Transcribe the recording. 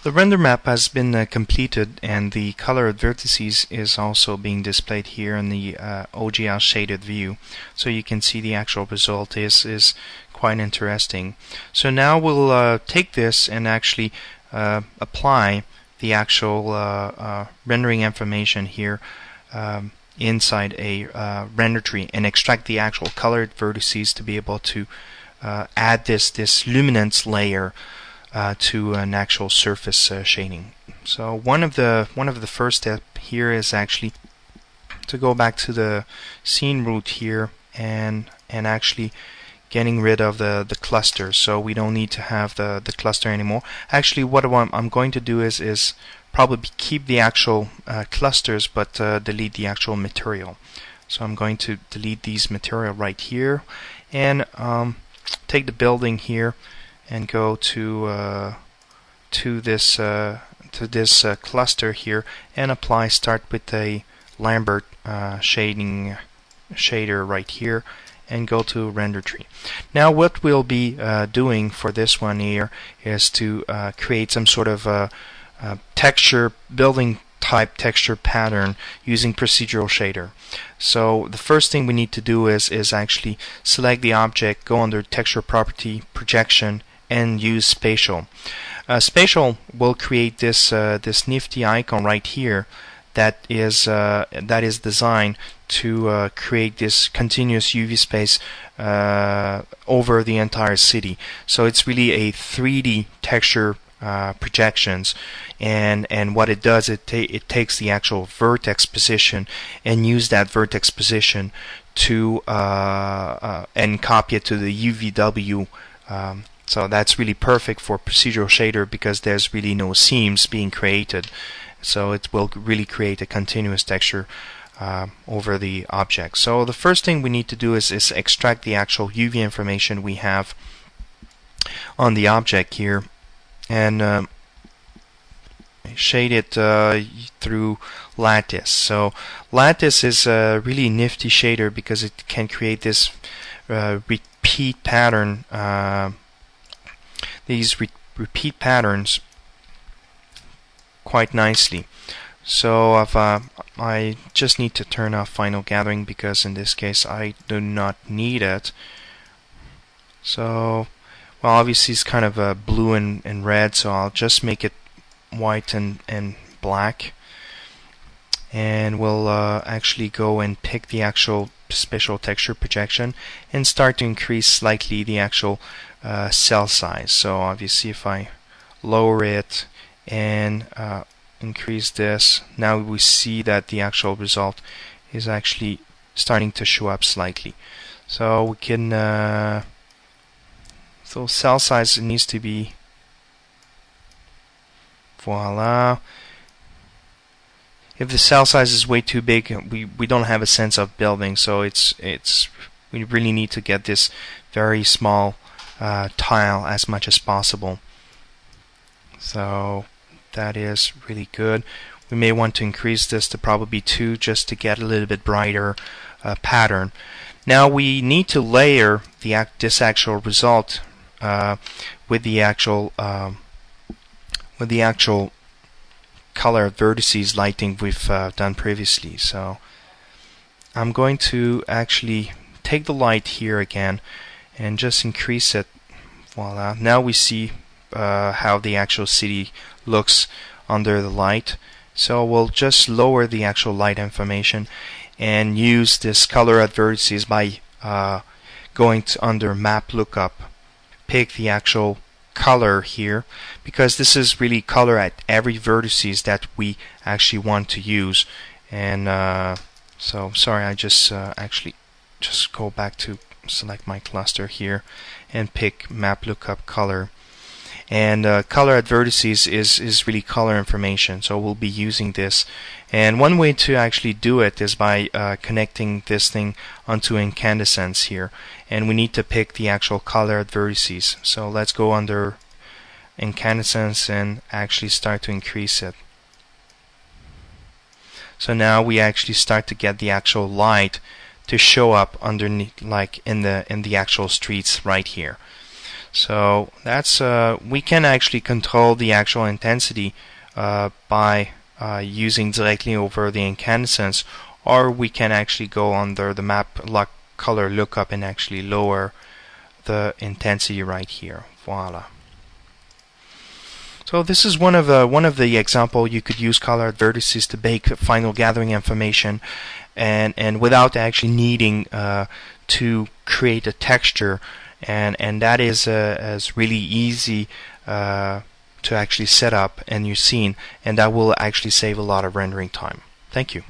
The render map has been completed, and the colored vertices is also being displayed here in the OGL shaded view. So you can see the actual result is quite interesting. So now we'll take this and actually apply the actual rendering information here inside a render tree and extract the actual colored vertices to be able to add this luminance layer to an actual surface shading. So one of the first steps here is actually to go back to the scene root here and actually getting rid of the cluster. So we don't need to have the cluster anymore. Actually, what I'm going to do is probably keep the actual clusters, but delete the actual material. So I'm going to delete these material right here and take the building here and go to this cluster here and apply. Start with a Lambert shader right here and go to render tree. Now what we'll be doing for this one here is to create some sort of texture building type texture pattern using procedural shader. So the first thing we need to do is actually select the object, go under texture property, projection, and use spatial. Spatial will create this nifty icon right here that is designed to create this continuous UV space over the entire city. So it's really a 3D texture projections, and what it does, it takes the actual vertex position and use that vertex position to and copy it to the UVW. So that's really perfect for procedural shader because there's really no seams being created. So it will really create a continuous texture over the object. So the first thing we need to do is extract the actual UV information we have on the object here and shade it through lattice. So lattice is a really nifty shader because it can create this repeat pattern. These repeat patterns quite nicely. So I just need to turn off final gathering because in this case I do not need it. So well, obviously it's kind of blue and red, so I'll just make it white and black, and we'll actually go and pick the actual spatial texture projection and start to increase slightly the actual cell size. So obviously if I lower it and increase this, now we see that the actual result is actually starting to show up slightly. So we can so cell size needs to be, voila. If the cell size is way too big, we don't have a sense of building, so we really need to get this very small tile as much as possible. So that is really good. We may want to increase this to probably 2 just to get a little bit brighter pattern. Now we need to layer this actual result with the actual color vertices lighting we've done previously. So I'm going to actually take the light here again and just increase it. Voila. Now we see how the actual city looks under the light. So we'll just lower the actual light information and use this color at vertices by going to under map lookup, pick the actual color here, because this is really color at every vertices that we actually want to use. And so sorry, I just actually just go back to select my cluster here and pick map lookup color. And color at vertices is really color information, so we'll be using this. And one way to actually do it is by connecting this thing onto incandescence here, and we need to pick the actual color at vertices. So let's go under incandescence and actually start to increase it. So now we actually start to get the actual light to show up underneath, like in the actual streets right here. So that's we can actually control the actual intensity by using directly over the incandescence, or we can actually go under the map color lookup and actually lower the intensity right here. Voila. So this is one of the example. You could use colored vertices to bake final gathering information, and without actually needing to create a texture, and that is really easy to actually set up, and you've seen, and that will actually save a lot of rendering time. Thank you.